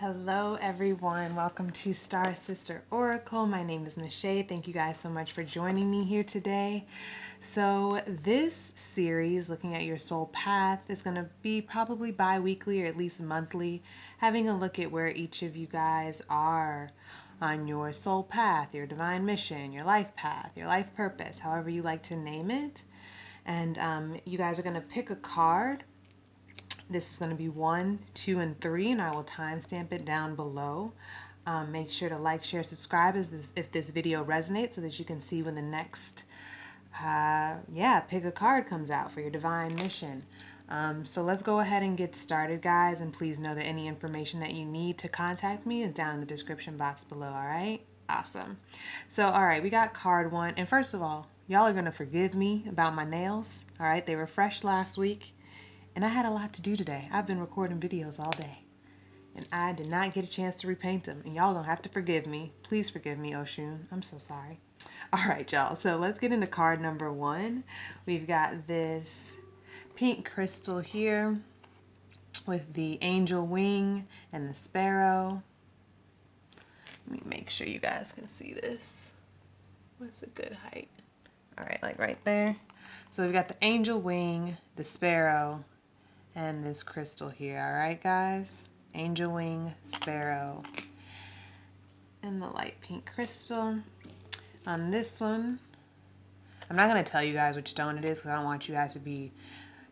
Hello everyone, welcome to Star Sister Oracle. My name is Miss Shay. Thank you guys so much for joining me here today. So this series, looking at your soul path, is going to be probably bi-weekly or at least monthly, having a look at where each of you guys are on your soul path, your divine mission, your life path, your life purpose, however you like to name it. And you guys are going to pick a card. This is going to be 1, 2, and 3, and I will timestamp it down below. Make sure to like, share, subscribe if this video resonates so that you can see when the next, pick a card comes out for your divine mission. So let's go ahead and get started, guys, and please know that any information that you need to contact me is down in the description box below, all right? Awesome. So, all right, we got card 1, and first of all, y'all are going to forgive me about my nails, all right? They were fresh last week. And I had a lot to do today. I've been recording videos all day. And I did not get a chance to repaint them. And y'all don't have to forgive me. Please forgive me, Oshun. I'm so sorry. All right, y'all. So let's get into card number 1. We've got this pink crystal here with the angel wing and the sparrow. Let me make sure you guys can see this. What's a good height? All right, like right there. So we've got the angel wing, the sparrow, and this crystal here. All right, guys? Angel wing, sparrow, and the light pink crystal. On this one, I'm not going to tell you guys which stone it is because I don't want you guys to be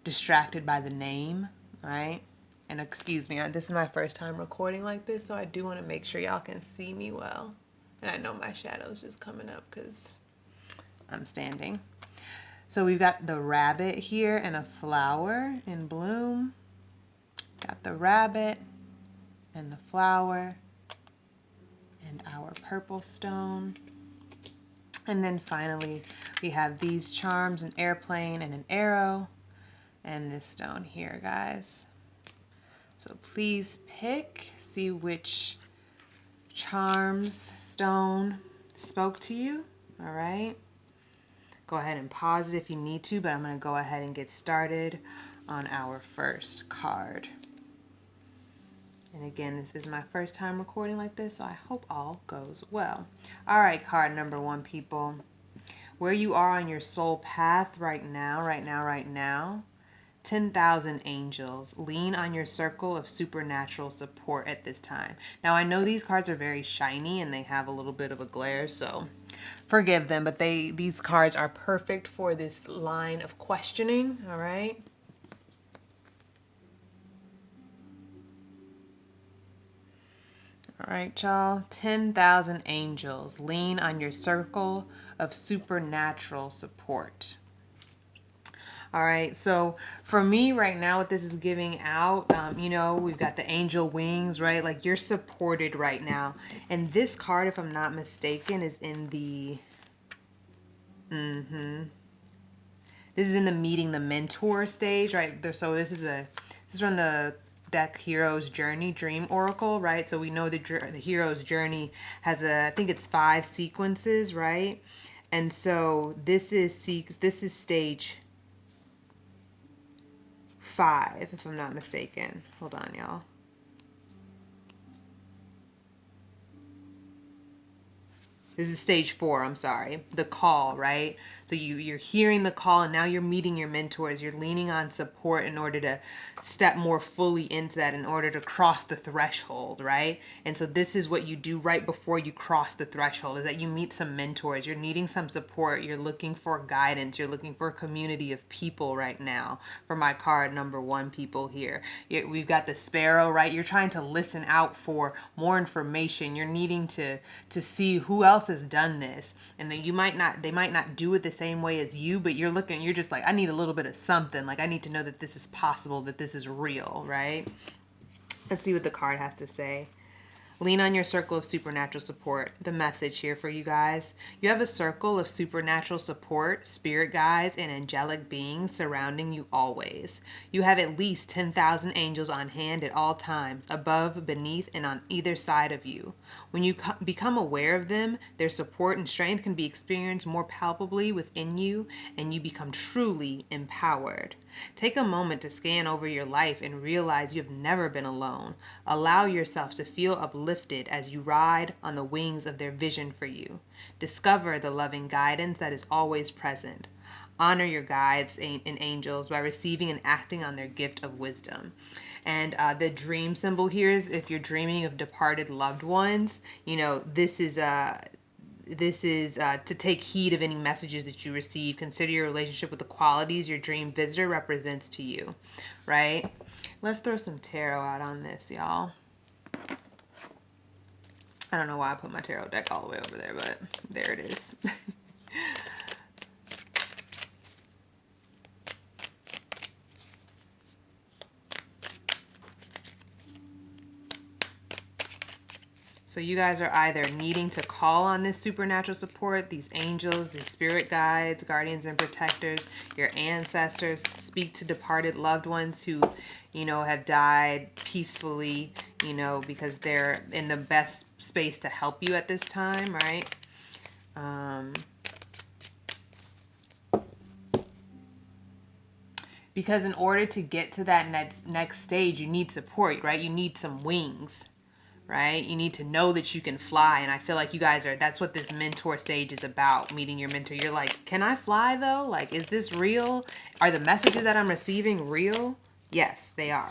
distracted by the name, right? And excuse me, this is my first time recording like this, so I do want to make sure y'all can see me well. And I know my shadow's just coming up because I'm standing. So we've got the rabbit here and a flower in bloom. Got the rabbit and the flower and our purple stone. And then finally we have these charms, an airplane and an arrow, and this stone here, guys. So please pick, see which charms stone spoke to you, all right? Go ahead and pause it if you need to, but I'm going to go ahead and get started on our first card. And again, this is my first time recording like this, so I hope all goes well. All right, card number 1, people. Where you are on your soul path right now, 10,000 angels. Lean on your circle of supernatural support at this time. Now, I know these cards are very shiny and they have a little bit of a glare, so forgive them, but these cards are perfect for this line of questioning, all right? All right, y'all. 10,000 angels. Lean on your circle of supernatural support. All right, so for me right now, what this is giving out, we've got the angel wings, right? Like you're supported right now. And this card, if I'm not mistaken, is in the, this is in the meeting the mentor stage, right? So this is from the deck Hero's Journey Dream Oracle, right? So we know the Hero's Journey has I think it's 5 sequences, right? And so this is stage 5, if I'm not mistaken. Hold on, y'all. This is stage 4, I'm sorry. The call, right? So you're hearing the call and now you're meeting your mentors. You're leaning on support in order to step more fully into that, in order to cross the threshold, right? And so this is what you do right before you cross the threshold, is that you meet some mentors. You're needing some support. You're looking for guidance. You're looking for a community of people right now. For my card number 1, people here. We've got the sparrow, right? You're trying to listen out for more information. You're needing to see who else has done this, and then they might not do it the same way as you, but you're just like, I need a little bit of something. Like I need to know that this is possible, that this is real, right? Let's see what the card has to say. Lean on your circle of supernatural support. The message here for you guys. You have a circle of supernatural support, spirit guides, and angelic beings surrounding you always. You have at least 10,000 angels on hand at all times, above, beneath, and on either side of you. When you become aware of them, their support and strength can be experienced more palpably within you, and you become truly empowered. Take a moment to scan over your life and realize you have never been alone. Allow yourself to feel uplifted as you ride on the wings of their vision for you. Discover the loving guidance that is always present. Honor your guides and angels by receiving and acting on their gift of wisdom. And the dream symbol here is if you're dreaming of departed loved ones, this is to take heed of any messages that you receive. Consider your relationship with the qualities your dream visitor represents to you, right? Let's throw some tarot out on this, y'all. I don't know why I put my tarot deck all the way over there, but there it is. So you guys are either needing to call on this supernatural support, these angels, these spirit guides, guardians and protectors, your ancestors, speak to departed loved ones who, have died peacefully, because they're in the best space to help you at this time, right? Because in order to get to that next stage, you need support, right? You need some wings. Right? You need to know that you can fly. And I feel like you guys that's what this mentor stage is about, meeting your mentor. You're like, can I fly though? Like, is this real? Are the messages that I'm receiving real? Yes, they are.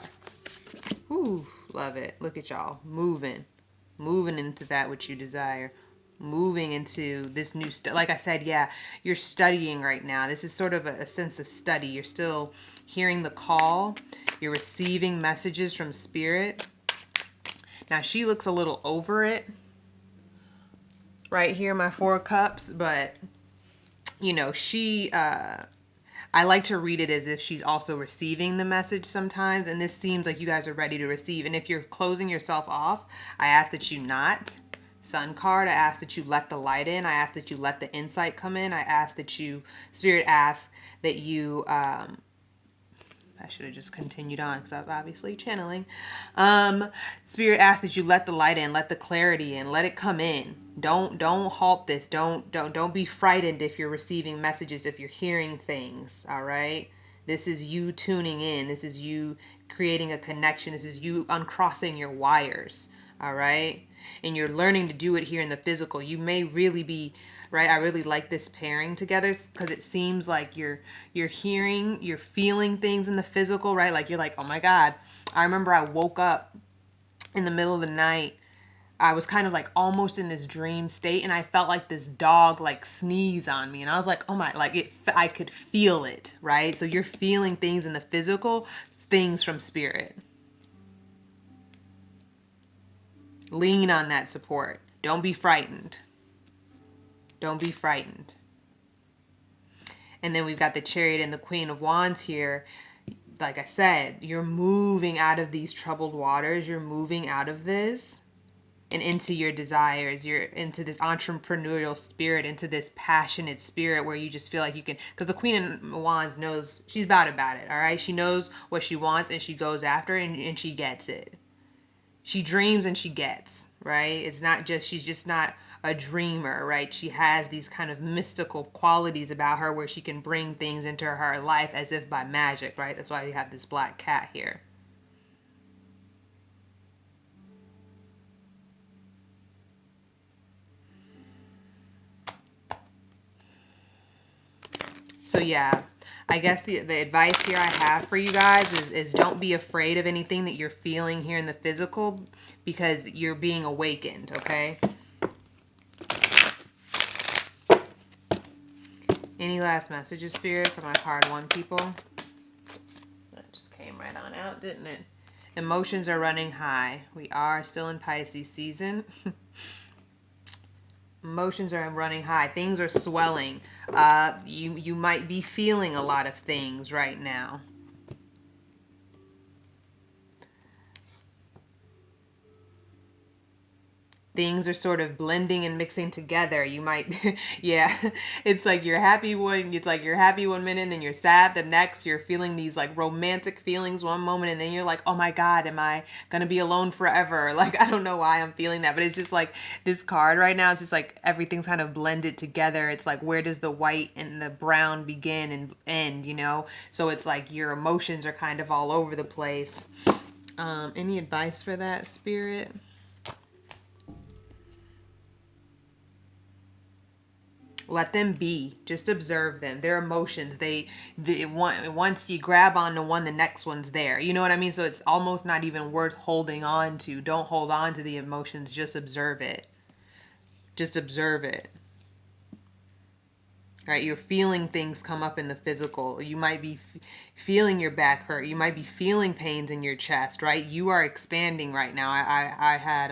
Ooh, love it. Look at y'all moving into that which you desire. Moving into this new like I said, yeah, you're studying right now. This is sort of a sense of study. You're still hearing the call. You're receiving messages from spirit. Now, she looks a little over it right here, my 4 cups, but, I like to read it as if she's also receiving the message sometimes, and this seems like you guys are ready to receive. And if you're closing yourself off, I ask that you not. Sun card, I ask that you let the light in. I ask that you let the insight come in. I ask that you, Spirit asks that you, I should have just continued on because I was obviously channeling. Spirit asks that you let the light in, let the clarity in, let it come in. Don't halt this. Don't be frightened if you're receiving messages, if you're hearing things. All right. This is you tuning in. This is you creating a connection. This is you uncrossing your wires. All right. And you're learning to do it here in the physical. You may really be right. I really like this pairing together because it seems like you're hearing, you're feeling things in the physical, right? Like you're like, oh my God. I remember I woke up in the middle of the night. I was kind of like almost in this dream state, and I felt like this dog like sneeze on me, and I was like, oh my, like I could feel it, right? So you're feeling things in the physical, things from spirit. Lean on that support. Don't be frightened. Don't be frightened. And then we've got the Chariot and the Queen of Wands here. Like I said, you're moving out of these troubled waters. You're moving out of this and into your desires. You're into this entrepreneurial spirit, into this passionate spirit where you just feel like you can, because the Queen of Wands knows, she's about it, all right? She knows what she wants and she goes after it, and she gets it. She dreams and she gets, right? It's not just, she's just not a dreamer, right? She has these kind of mystical qualities about her where she can bring things into her life as if by magic, right? That's why you have this black cat here. So yeah, I guess the advice here I have for you guys is don't be afraid of anything that you're feeling here in the physical, because you're being awakened, okay? Any last messages, Spirit, for my card 1 people? That just came right on out, didn't it? Emotions are running high. We are still in Pisces season. Emotions are running high. Things are swelling. You might be feeling a lot of things right now. things are sort of blending and mixing together. You might, yeah, it's like you're happy one minute, and then you're sad the next. You're feeling these like romantic feelings one moment, and then you're like, oh my God, am I gonna be alone forever? Like, I don't know why I'm feeling that, but it's just like this card right now. It's just like everything's kind of blended together. It's like, where does the white and the brown begin and end, you know? So it's like your emotions are kind of all over the place. Any advice for that, Spirit? Let them be. Just observe them. Their emotions. Once you grab on to one, the next one's there. You know what I mean? So it's almost not even worth holding on to. Don't hold on to the emotions. Just observe it. Just observe it. Right? You're feeling things come up in the physical. You might be feeling your back hurt. You might be feeling pains in your chest, right? You are expanding right now. I had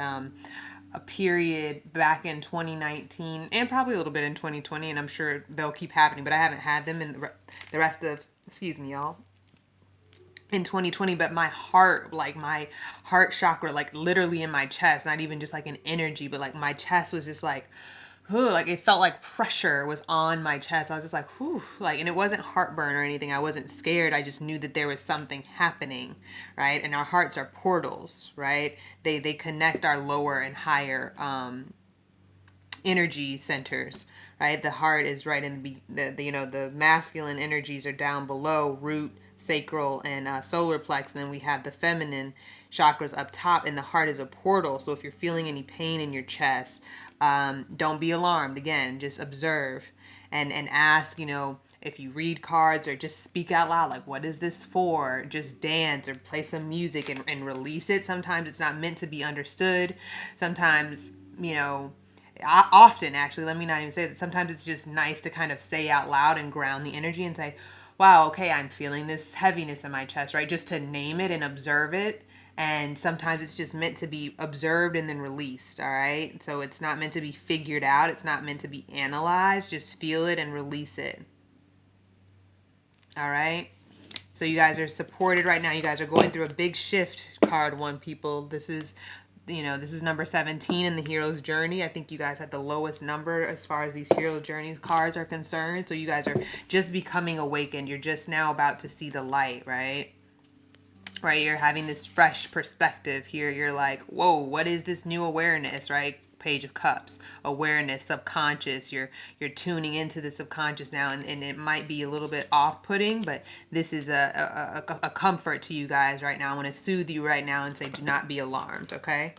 a period back in 2019 and probably a little bit in 2020, and I'm sure they'll keep happening, but I haven't had them in the rest of, excuse me, y'all, in 2020. But my heart, like my heart chakra, like literally in my chest, not even just like an energy, but like my chest was just like, whew, like it felt like pressure was on my chest. I was just like, whew, like, and it wasn't heartburn or anything. I wasn't scared. I just knew that there was something happening, right? And our hearts are portals, right? They connect our lower and higher energy centers, right? The heart is right in the masculine energies are down below, root, sacral, and solar plex, and then we have the feminine chakras up top, and the heart is a portal. So if you're feeling any pain in your chest, don't be alarmed. Again, just observe and ask, if you read cards, or just speak out loud, like, what is this for? Just dance or play some music and release it. Sometimes it's not meant to be understood. Sometimes, often, actually, let me not even say that, sometimes it's just nice to kind of say out loud and ground the energy and say, wow, okay, I'm feeling this heaviness in my chest, right? Just to name it and observe it. And sometimes it's just meant to be observed and then released, all right? So it's not meant to be figured out. It's not meant to be analyzed. Just feel it and release it. All right? So you guys are supported right now. You guys are going through a big shift, card one people. This is number 17 in the hero's journey. I think you guys had the lowest number as far as these hero journeys cards are concerned. So you guys are just becoming awakened. You're just now about to see the light, right? Right, you're having this fresh perspective here. You're like, whoa, what is this new awareness, right? Page of Cups, awareness, subconscious. You're tuning into the subconscious now, and it might be a little bit off-putting, but this is a comfort to you guys right now. I want to soothe you right now and say, do not be alarmed, okay?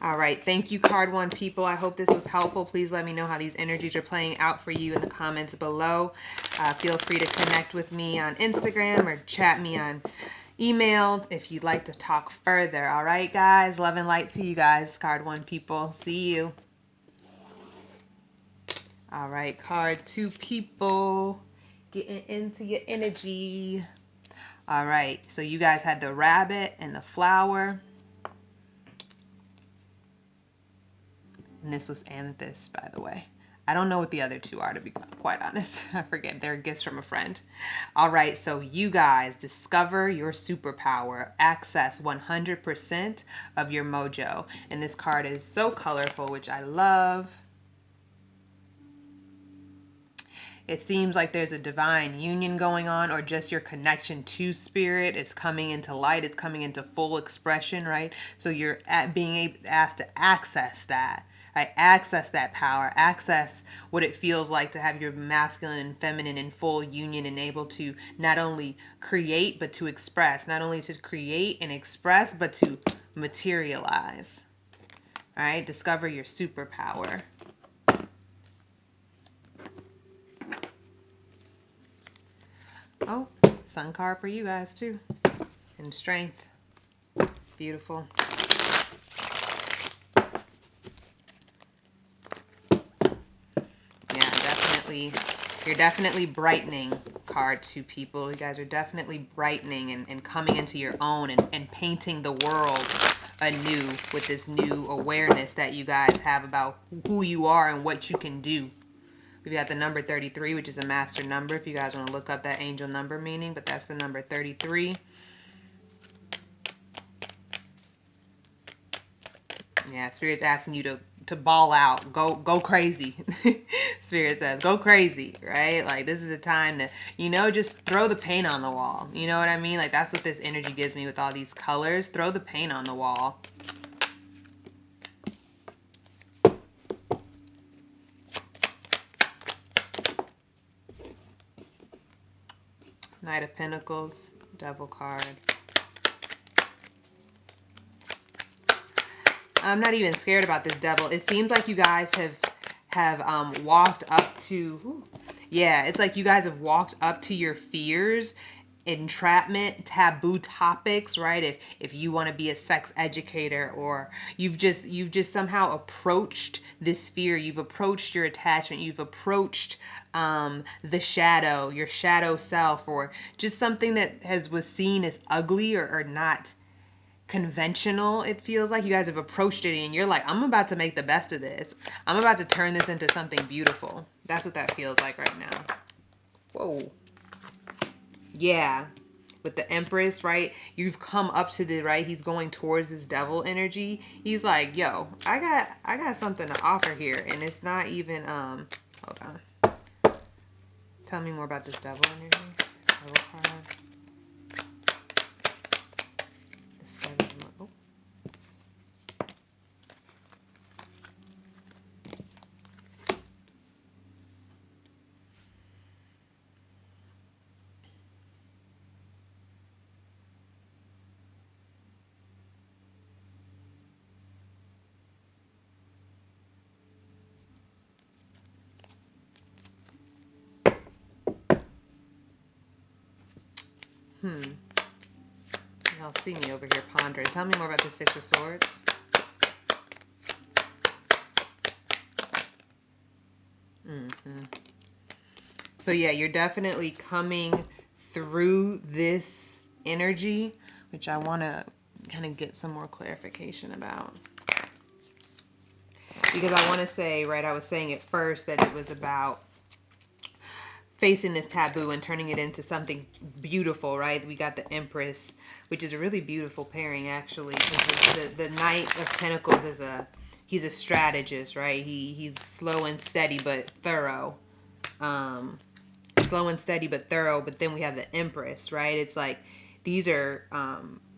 All right, thank you, card one people. I hope this was helpful. Please let me know how these energies are playing out for you in the comments below. Feel free to connect with me on Instagram or chat me on email if you'd like to talk further. All right, guys. Love and light to you guys, card one people. See you. All right, card two people. Getting into your energy. All right, so you guys had the rabbit and the flower. And this was amethyst, by the way. I don't know what the other two are, to be quite honest. I forget. They're gifts from a friend. All right, so you guys discover your superpower. Access 100% of your mojo. And this card is so colorful, which I love. It seems like there's a divine union going on, or just your connection to spirit is coming into light. It's coming into full expression, right? So you're being asked to access that. Right? Access that power, access what it feels like to have your masculine and feminine in full union and able to not only create, but to express. Not only to create and express, but to materialize. All right? Discover your superpower. Oh, sun card for you guys too. And strength. Beautiful. You're definitely brightening, card two people. You guys are definitely brightening and coming into your own and painting the world anew with this new awareness that you guys have about who you are and what you can do. We've got the number 33, which is a master number, if you guys want to look up that angel number meaning, but that's the number 33. Yeah, Spirit's asking you to ball out, go crazy. Spirit says, go crazy, right? Like this is a time to, just throw the paint on the wall. You know what I mean? Like that's what this energy gives me with all these colors. Throw the paint on the wall. Knight of Pentacles, Devil card. I'm not even scared about this Devil. It seems like you guys have walked up to, yeah, it's like you guys have walked up to your fears, entrapment, taboo topics, right? If you want to be a sex educator, or you've just somehow approached this fear, you've approached your attachment, you've approached the shadow, your shadow self, or just something that was seen as ugly or not conventional. It feels like you guys have approached it and you're like, I'm about to make the best of this. I'm about to turn this into something beautiful. That's what that feels like right now. Whoa. Yeah. With the Empress, right? You've come up to the, right? He's going towards this Devil energy. He's like, yo, I got something to offer here. And it's not even, hold on. Tell me more about this Devil energy. Devil card. Oh. Y'all see me over here pondering. Tell me more about the Six of Swords. So yeah, you're definitely coming through this energy, which I want to kind of get some more clarification about. Because I want to say, right, I was saying at first that it was about facing this taboo and turning it into something beautiful, right? We got the Empress, which is a really beautiful pairing, actually. The Knight of Pentacles is he's a strategist, right? He's slow and steady but thorough. Slow and steady but thorough. But then we have the Empress, right? It's like these are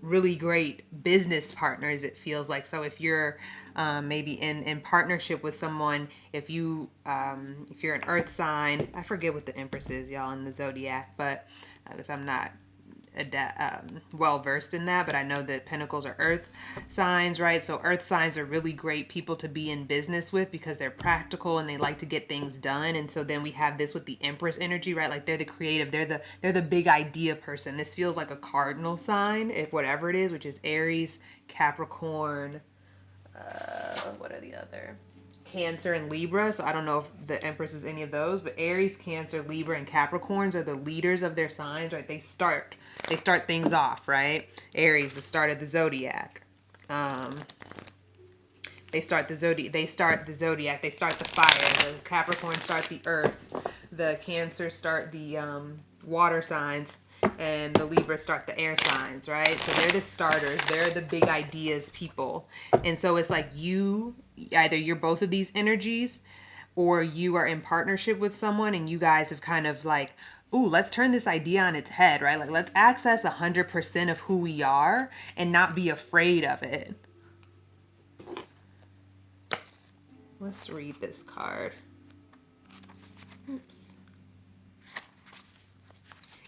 really great business partners, it feels like. So if you're maybe in partnership with someone, if you're an earth sign, I forget what the Empress is, y'all, in the zodiac, but because I'm not well versed in that, but I know that Pentacles are earth signs, right? So earth signs are really great people to be in business with because they're practical and they like to get things done. And so then we have this with the Empress energy, right? Like they're the creative, they're the big idea person. This feels like a cardinal sign, if whatever it is, which is Aries, Capricorn, what are the other? Cancer and Libra. So I don't know if the Empress is any of those, but Aries, Cancer, Libra, and Capricorns are the leaders of their signs, right? They start things off, right? Aries, the start of the zodiac. They start the zodiac. They start the fire. The Capricorn start the earth. The Cancer start the water signs. And the Libra start the air signs, right? So they're the starters. They're the big ideas people. And so it's like either you're both of these energies, or you are in partnership with someone and you guys have kind of like, ooh, let's turn this idea on its head, right? Like let's access 100% of who we are and not be afraid of it. Let's read this card. Oops.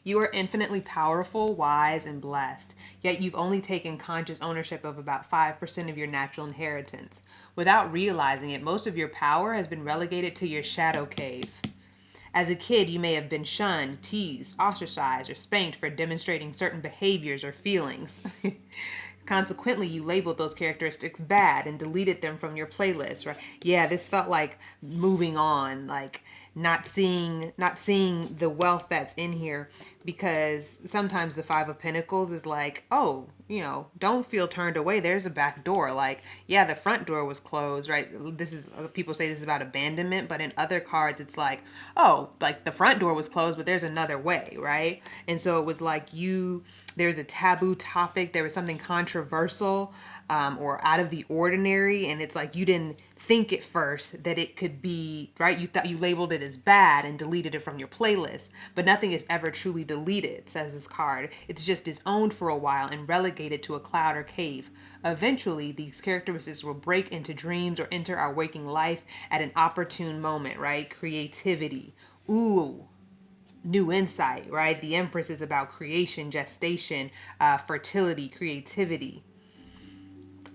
You are infinitely powerful, wise, and blessed, yet you've only taken conscious ownership of about 5% of your natural inheritance. Without realizing it, most of your power has been relegated to your shadow cave. As a kid, you may have been shunned, teased, ostracized, or spanked for demonstrating certain behaviors or feelings. Consequently, you labeled those characteristics bad and deleted them from your playlist, right? Yeah, this felt like moving on, like not seeing the wealth that's in here, because sometimes the Five of Pentacles is like, oh, don't feel turned away. There's a back door. Like, yeah, the front door was closed, right? This is, people say this is about abandonment, but in other cards, it's like, oh, like the front door was closed, but there's another way, right? And so it was like there's a taboo topic. There was something controversial or out of the ordinary, and it's like you didn't think at first that it could be, right? You thought you labeled it as bad and deleted it from your playlist, but nothing is ever truly deleted, says this card. It's just disowned for a while and relegated to a cloud or cave. Eventually, these characteristics will break into dreams or enter our waking life at an opportune moment, right? Creativity. Ooh, new insight, right? The Empress is about creation, gestation, fertility, creativity.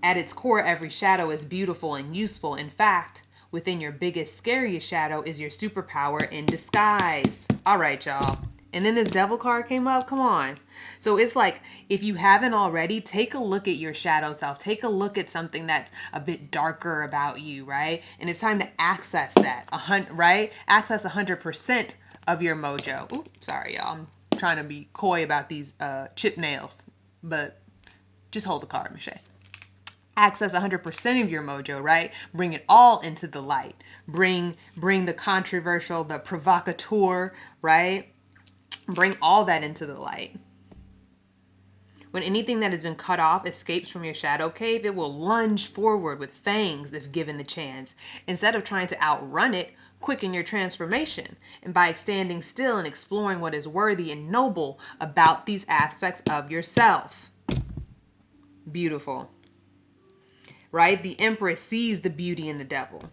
At its core, every shadow is beautiful and useful. In fact, within your biggest, scariest shadow is your superpower in disguise. All right, y'all. And then this devil card came up. Come on. So it's like, if you haven't already, take a look at your shadow self. Take a look at something that's a bit darker about you, right? And it's time to access that, right? Access 100% of your mojo. Ooh, sorry, y'all. I'm trying to be coy about these chip nails, but just hold the card, Michelle. Access 100% of your mojo, right? Bring it all into the light. Bring the controversial, the provocateur, right? Bring all that into the light. When anything that has been cut off escapes from your shadow cave, it will lunge forward with fangs if given the chance. Instead of trying to outrun it, quicken your transformation. And by standing still and exploring what is worthy and noble about these aspects of yourself. Beautiful. Right? The Empress sees the beauty in the devil.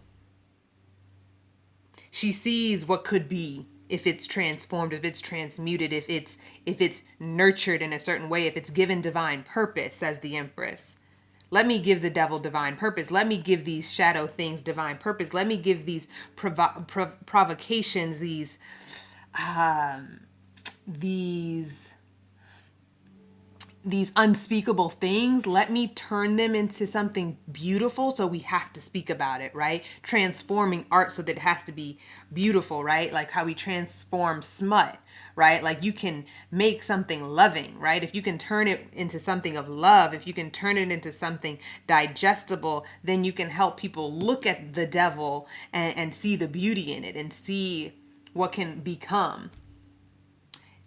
She sees what could be if it's transformed, if it's transmuted, if it's nurtured in a certain way, if it's given divine purpose, says the Empress. Let me give the devil divine purpose. Let me give these shadow things divine purpose. Let me give these provocations, these unspeakable things, let me turn them into something beautiful. So we have to speak about it, right? Transforming art so that it has to be beautiful, right? Like how we transform smut, right? Like you can make something loving, right? If you can turn it into something of love, if you can turn it into something digestible, then you can help people look at the devil and see the beauty in it and see what can become.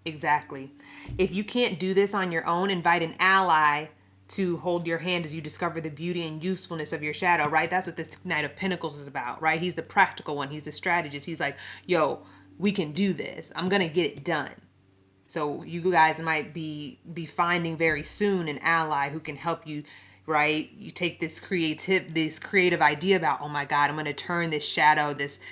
Exactly. If you can't do this on your own, invite an ally to hold your hand as you discover the beauty and usefulness of your shadow, right? That's what this Knight of Pentacles is about, right? He's the practical one. He's the strategist. He's like, yo, we can do this. I'm going to get it done. So you guys might be finding very soon an ally who can help you, right? You take this creative idea about, oh my God, I'm going to turn this shadow, this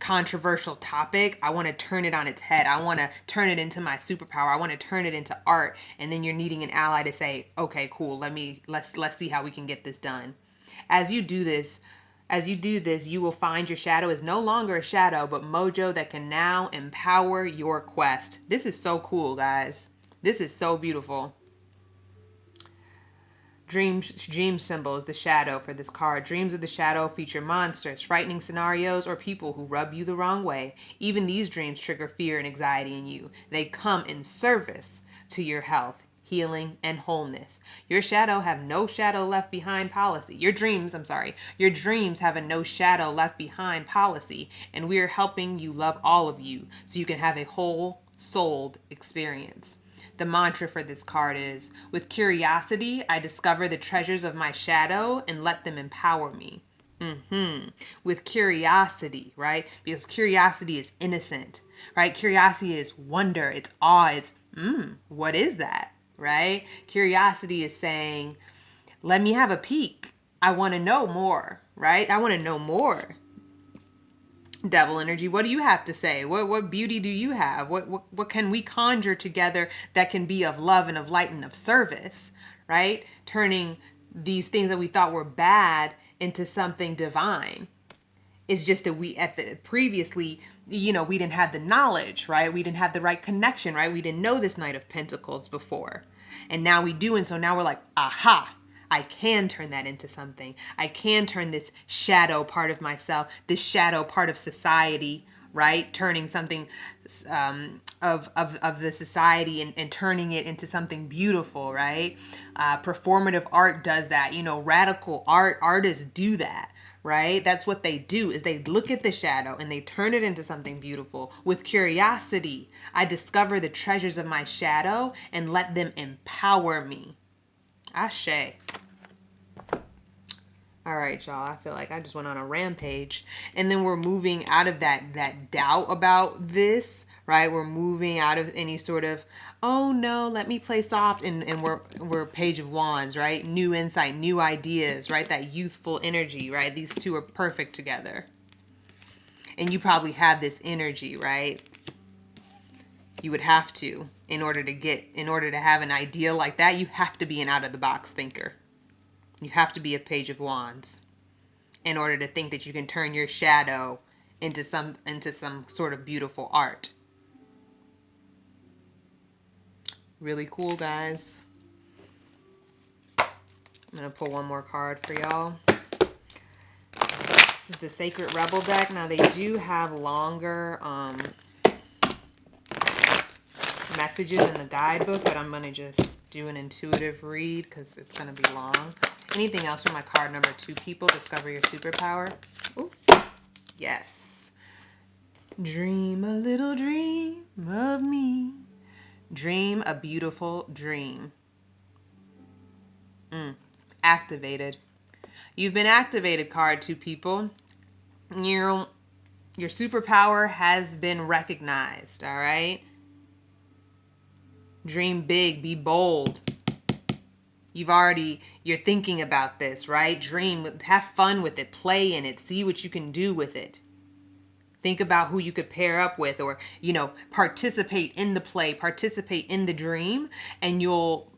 controversial topic. I want to turn it on its head. I want to turn it into my superpower. I want to turn it into art. And then you're needing an ally to say, okay, cool. Let's see how we can get this done. As you do this, you will find your shadow is no longer a shadow, but mojo that can now empower your quest. This is so cool, guys. This is so beautiful. Dream symbol is the shadow for this card. Dreams of the shadow feature monsters, frightening scenarios, or people who rub you the wrong way. Even these dreams trigger fear and anxiety in you. They come in service to your health, healing, and wholeness. Your shadow have no shadow left behind policy. Your dreams have a no shadow left behind policy, and we are helping you love all of you so you can have a whole souled experience. The mantra for this card is, with curiosity, I discover the treasures of my shadow and let them empower me. With curiosity, right? Because curiosity is innocent, right? Curiosity is wonder, it's awe, it's, what is that, right? Curiosity is saying, let me have a peek. I want to know more, right? I want to know more. Devil energy, what do you have to say? What beauty do you have? What can we conjure together that can be of love and of light and of service, right? Turning these things that we thought were bad into something divine. It's just that previously, we didn't have the knowledge, right? We didn't have the right connection, right? We didn't know this Knight of Pentacles before. And now we do, and so now we're like, aha, I can turn that into something. I can turn this shadow part of myself, this shadow part of society, right? Turning something of the society and turning it into something beautiful, right? Performative art does that. Radical artists do that, right? That's what they do, is they look at the shadow and they turn it into something beautiful. With curiosity, I discover the treasures of my shadow and let them empower me. Ashe. All right, y'all. I feel like I just went on a rampage. And then we're moving out of that doubt about this, right? We're moving out of any sort of, oh no, let me play soft, and we're Page of Wands, right? New insight, new ideas, right? That youthful energy, right? These two are perfect together. And you probably have this energy, right? You would have to, in order to have an idea like that, you have to be an out of the box thinker. You have to be a Page of Wands in order to think that you can turn your shadow into some sort of beautiful art. Really cool, guys. I'm going to pull one more card for y'all. This is the Sacred Rebel deck. Now, they do have longer messages in the guidebook, but I'm going to just do an intuitive read because it's going to be long. Anything else from my card number 2, people? Discover your superpower. Ooh. Yes. Dream a little dream of me. Dream a beautiful dream. Activated. You've been activated, card 2, people. Your superpower has been recognized, all right? Dream big, be bold. You're thinking about this, right? Dream, have fun with it, play in it, see what you can do with it. Think about who you could pair up with, or, participate in the play, participate in the dream, and you'll,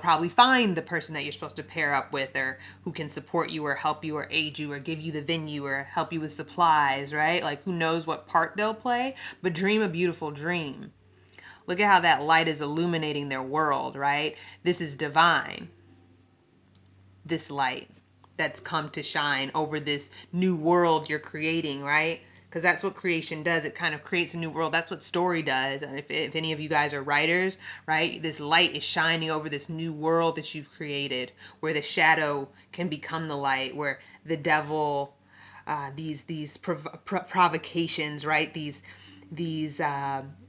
probably find the person that you're supposed to pair up with, or who can support you or help you or aid you or give you the venue or help you with supplies, right? Like, who knows what part they'll play, but dream a beautiful dream. Look at how that light is illuminating their world, right? This is divine. This light that's come to shine over this new world you're creating, right? Because that's what creation does. It kind of creates a new world. That's what story does. And if any of you guys are writers, right, this light is shining over this new world that you've created, where the shadow can become the light, where the devil, these provocations, right, these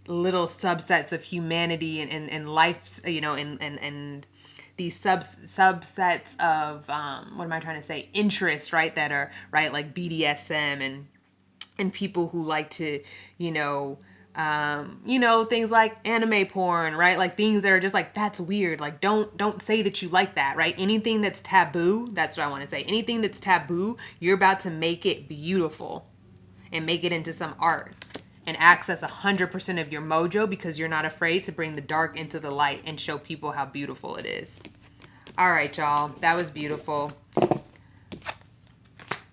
little subsets of humanity and life, and these subsets of what am I trying to say? Interests, right? That are right, like BDSM and people who like to, things like anime porn, right? Like things that are just like, that's weird. Like don't say that you like that, right? Anything that's taboo, that's what I want to say. Anything that's taboo, you're about to make it beautiful and make it into some art. And access 100% of your mojo, because you're not afraid to bring the dark into the light and show people how beautiful it is. All right, y'all. That was beautiful.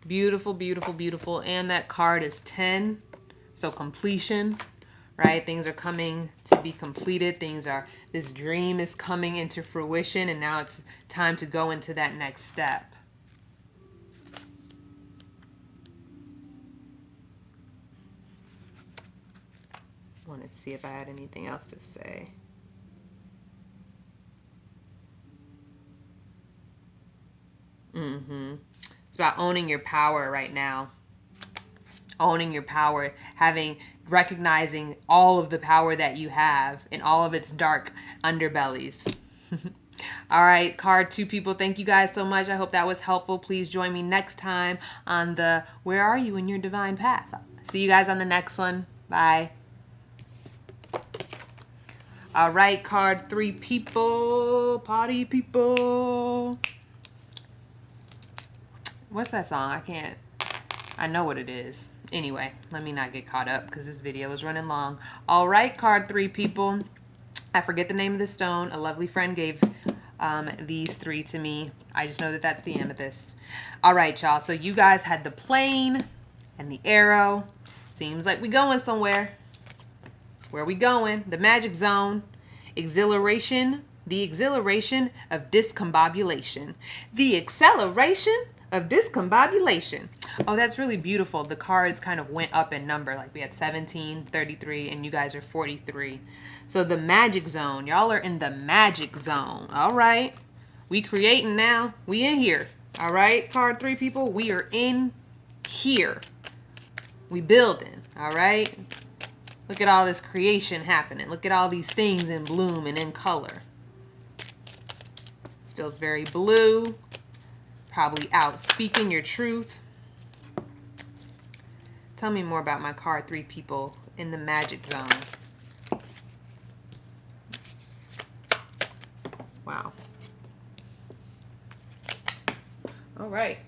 Beautiful, beautiful, beautiful. And that card is 10. So completion, right? Things are coming to be completed. This dream is coming into fruition, and now it's time to go into that next step. Want to see if I had anything else to say. It's about owning your power right now. Owning your power, recognizing all of the power that you have in all of its dark underbellies. All right, card 2, people, thank you guys so much. I hope that was helpful. Please join me next time on the Where Are You in Your Divine Path? See you guys on the next one. Bye. All right, card 3, people, party people. What's that song? I know what it is. Anyway, let me not get caught up because this video is running long. All right, card 3, people. I forget the name of the stone. A lovely friend gave these 3 to me. I just know that that's the amethyst. All right, y'all. So you guys had the plane and the arrow. Seems like we going somewhere. Where we going? The magic zone. Exhilaration. The exhilaration of discombobulation. The acceleration of discombobulation. Oh, that's really beautiful. The cards kind of went up in number. Like we had 17, 33, and you guys are 43. So the magic zone. Y'all are in the magic zone. All right. We creating now. We in here. All right, card 3, people. We are in here. We building. All right. Look at all this creation happening. Look at all these things in bloom and in color. This feels very blue. Probably out speaking your truth. Tell me more about my card 3 people in the magic zone. Wow. All right.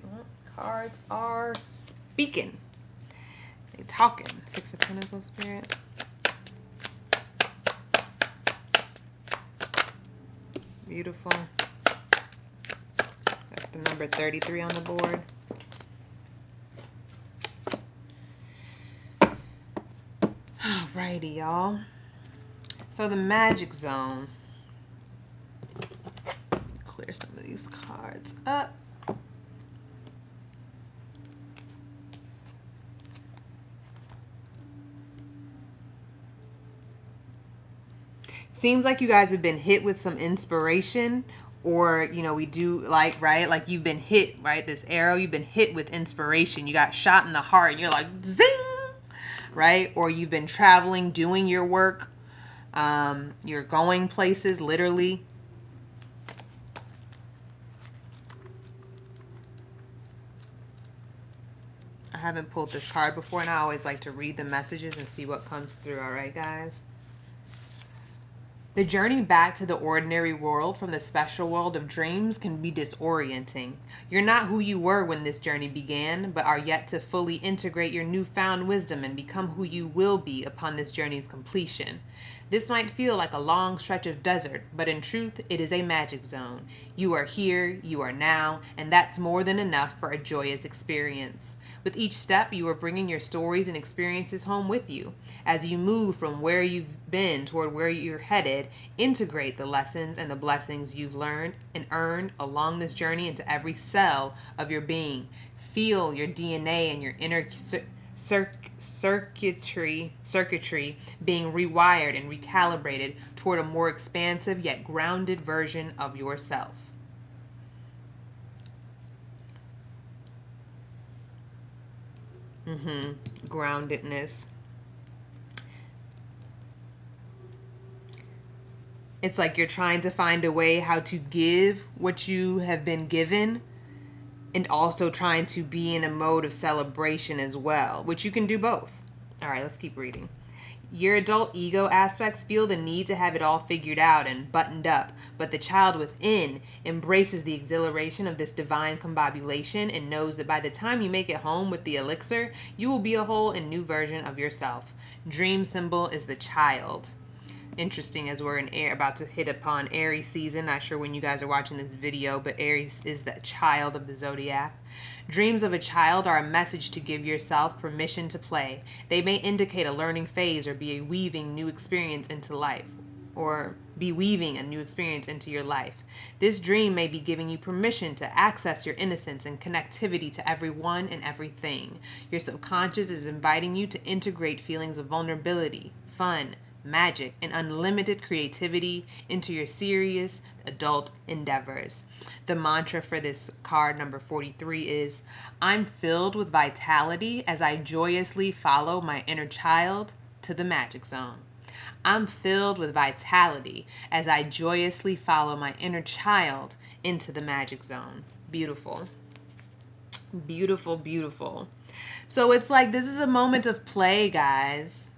Cards are speaking. They talking. 6 of Pentacles, Spirit. Beautiful. Got the number 33 on the board. Alrighty, y'all. So the magic zone. Clear some of these cards up. Seems like you guys have been hit with some inspiration, or, you know, we do like, right? Like you've been hit, right? This arrow, you've been hit with inspiration. You got shot in the heart and you're like, zing, right? Or you've been traveling, doing your work. You're going places, literally. I haven't pulled this card before, and I always like to read the messages and see what comes through. All right, guys? The journey back to the ordinary world from the special world of dreams can be disorienting. You're not who you were when this journey began, but are yet to fully integrate your newfound wisdom and become who you will be upon this journey's completion. This might feel like a long stretch of desert, but in truth, it is a magic zone. You are here, you are now, and that's more than enough for a joyous experience. With each step, you are bringing your stories and experiences home with you. As you move from where you've been toward where you're headed, integrate the lessons and the blessings you've learned and earned along this journey into every cell of your being. Feel your DNA and your inner circuitry being rewired and recalibrated toward a more expansive yet grounded version of yourself. Groundedness. It's like you're trying to find a way how to give what you have been given, and also trying to be in a mode of celebration as well, which you can do both. All right, let's keep reading. Your adult ego aspects feel the need to have it all figured out and buttoned up, but the child within embraces the exhilaration of this divine combobulation and knows that by the time you make it home with the elixir, you will be a whole and new version of yourself. Dream symbol is the child. Interesting, as we're about to hit upon Aries season. Not sure when you guys are watching this video, but Aries is the child of the zodiac. Dreams of a child are a message to give yourself permission to play. They may indicate a learning phase or be a weaving new experience into life, or be weaving a new experience into your life. This dream may be giving you permission to access your innocence and connectivity to everyone and everything. Your subconscious is inviting you to integrate feelings of vulnerability, fun, magic, and unlimited creativity into your serious adult endeavors. The mantra for this card, number 43, is, I'm filled with vitality as I joyously follow my inner child to the magic zone. I'm filled with vitality as I joyously follow my inner child into the magic zone. Beautiful. Beautiful, beautiful. So it's like, this is a moment of play, guys.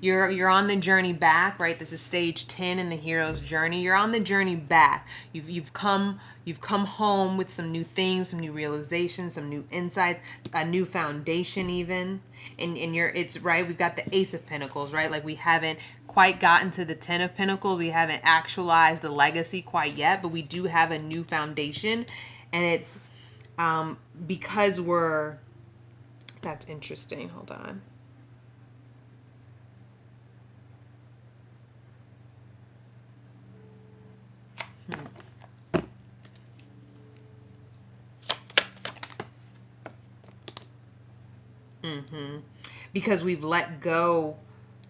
You're on the journey back, right? This is stage 10 in the hero's journey. You're on the journey back. You've come home with some new things, some new realizations, some new insights, a new foundation even. And it's right, we've got the Ace of Pentacles, right? Like we haven't quite gotten to the 10 of Pentacles. We haven't actualized the legacy quite yet, but we do have a new foundation. And it's because that's interesting. Hold on. Because we've let go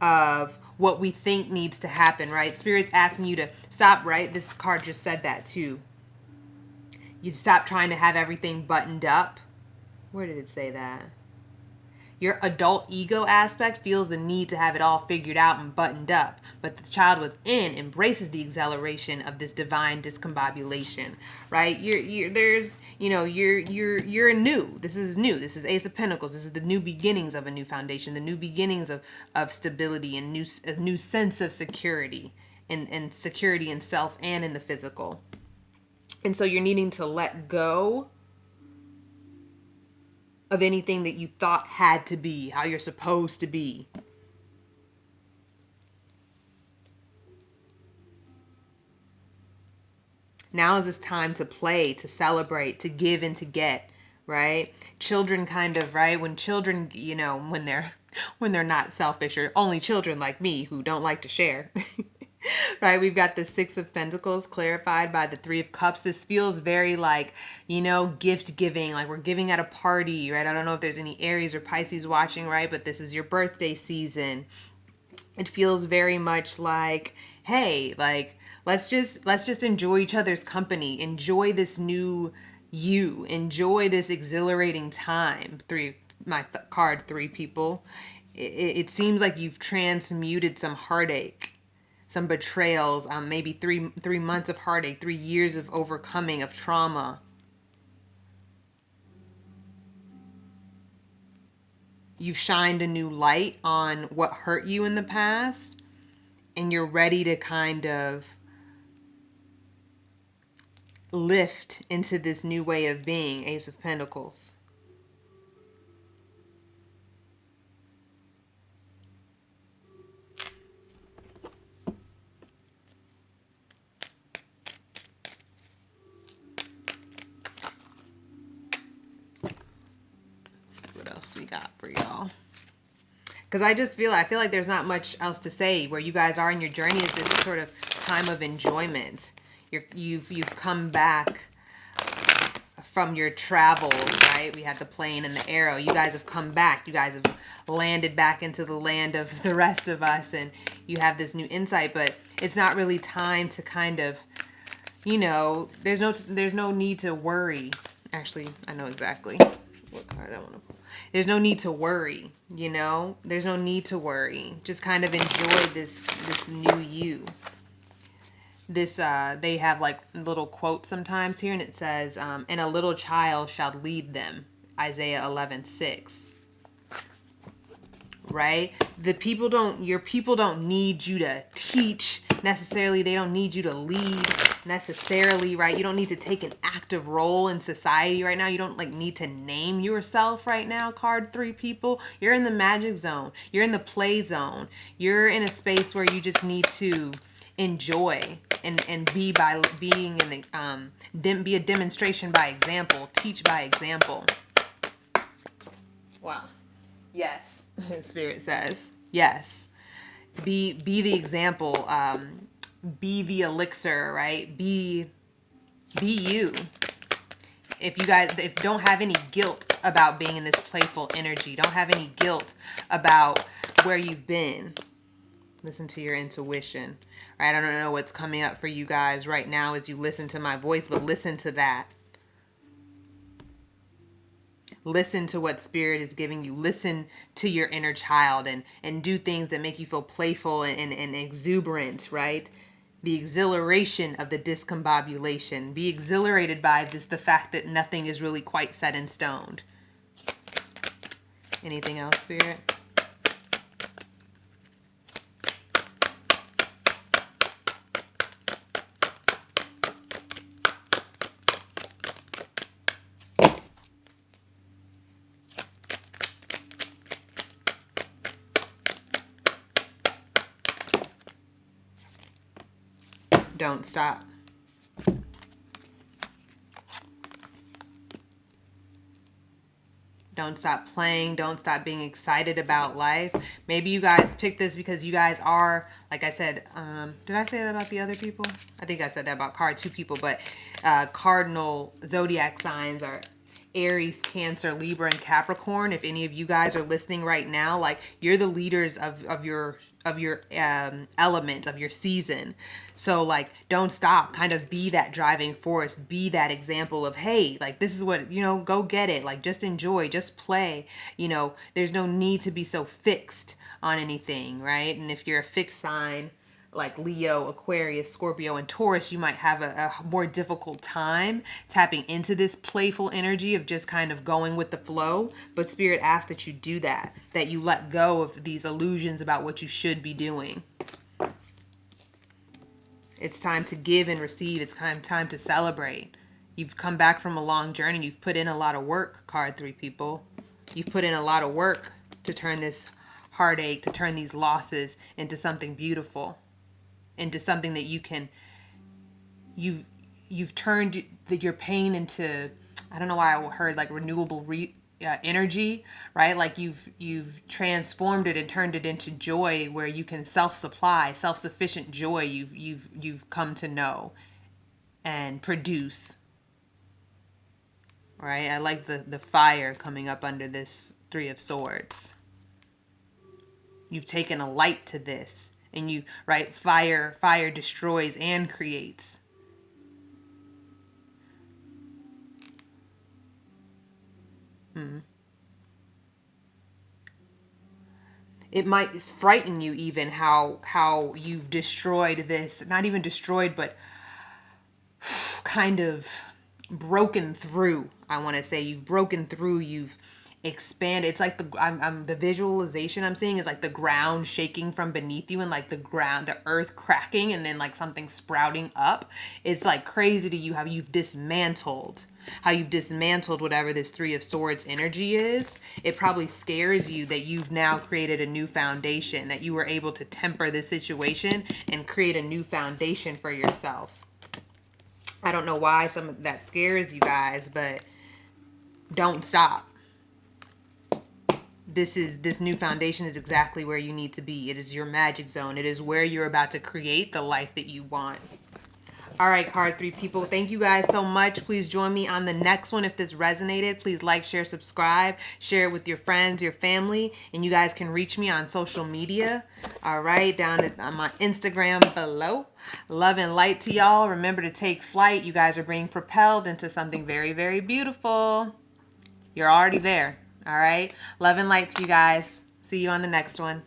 of what we think needs to happen, right? Spirit's asking you to stop, right? This card just said that too. You stop trying to have everything buttoned up. Where did it say that? Your adult ego aspect feels the need to have it all figured out and buttoned up, but the child within embraces the exhilaration of this divine discombobulation, right? You're new. This is new. This is Ace of Pentacles. This is the new beginnings of a new foundation, the new beginnings of stability and a new sense of security and security in self and in the physical. And so you're needing to let go of anything that you thought had to be, how you're supposed to be. Now is this time to play, to celebrate, to give and to get, right? Children kind of, right? When children, when they're not selfish, or only children like me who don't like to share. Right, we've got the Six of Pentacles clarified by the Three of Cups. This feels very like, gift giving, like we're giving at a party, right? I don't know if there's any Aries or Pisces watching, right? But this is your birthday season. It feels very much like, hey, like let's just enjoy each other's company, enjoy this new you, enjoy this exhilarating time. Card, three people. It seems like you've transmuted some heartache, some betrayals, maybe three months of heartache, 3 years of overcoming, of trauma. You've shined a new light on what hurt you in the past, and you're ready to kind of lift into this new way of being, Ace of Pentacles. We got for y'all, because I feel like there's not much else to say. Where you guys are in your journey is this sort of time of enjoyment. You've come back from your travels, right? We had the plane and the arrow. You guys have come back. You guys have landed back into the land of the rest of us, and you have this new insight. But it's not really time to kind of, there's no need to worry. Actually, I know exactly what card I want to pull. There's no need to worry, There's no need to worry. Just kind of enjoy this new you. This, they have like little quotes sometimes here, and it says, and a little child shall lead them. Isaiah 11:6. Right? Your people don't need you to teach necessarily. They don't need you to lead necessarily, right? You don't need to take an active role in society right now. You don't need to name yourself right now, card three people. You're in the magic zone. You're in the play zone. You're in a space where you just need to enjoy and be by being in the be a demonstration by example, teach by example. Wow. Yes. Spirit says, yes. Be the example, be the elixir, right? Be you. If don't have any guilt about being in this playful energy, don't have any guilt about where you've been. Listen to your intuition, right? I don't know what's coming up for you guys right now as you listen to my voice, but listen to that. Listen to what Spirit is giving you. Listen to your inner child and do things that make you feel playful and exuberant, right? The exhilaration of the discombobulation. Be exhilarated by the fact that nothing is really quite set in stone. Anything else, Spirit? Don't stop. Don't stop playing. Don't stop being excited about life. Maybe you guys picked this because you guys are, like I said, did I say that about the other people? I think I said that about card two people, but cardinal zodiac signs are Aries, Cancer, Libra, and Capricorn. If any of you guys are listening right now, like, you're the leaders of your element, of your season. So like, don't stop. Kind of be that driving force. Be that example of, hey, like, this is what, go get it. Like, just enjoy, just play. There's no need to be so fixed on anything, right? And if you're a fixed sign, like Leo, Aquarius, Scorpio, and Taurus, you might have a more difficult time tapping into this playful energy of just kind of going with the flow. But Spirit asks that you do that you let go of these illusions about what you should be doing. It's time to give and receive. It's time to celebrate. You've come back from a long journey. You've put in a lot of work, card 3 people. You've put in a lot of work to turn this heartache, to turn these losses into something beautiful. Into something that you've turned your pain into, I don't know why I heard like renewable energy, right? Like you've transformed it and turned it into joy, where you can self-sufficient joy. You've come to know and produce, right? I like the fire coming up under this 3 of Swords. You've taken a light to this. And right, fire destroys and creates. It might frighten you even how you've destroyed this, not even destroyed, but kind of broken through. I want to say you've broken through, you've expanded. It's like the visualization I'm seeing is like the ground shaking from beneath you, and like the earth cracking, and then like something sprouting up. It's like crazy to you how you've dismantled whatever this 3 of Swords energy is. It probably scares you that you've now created a new foundation, that you were able to temper this situation and create a new foundation for yourself. I don't know why some of that scares you guys, but don't stop. This new foundation is exactly where you need to be. It is your magic zone. It is where you're about to create the life that you want. All right, card 3 people, thank you guys so much. Please join me on the next one. If this resonated, please like, share, subscribe, share it with your friends, your family, and you guys can reach me on social media. All right, on my Instagram below. Love and light to y'all. Remember to take flight. You guys are being propelled into something very, very beautiful. You're already there. All right. Love and light to you guys. See you on the next one.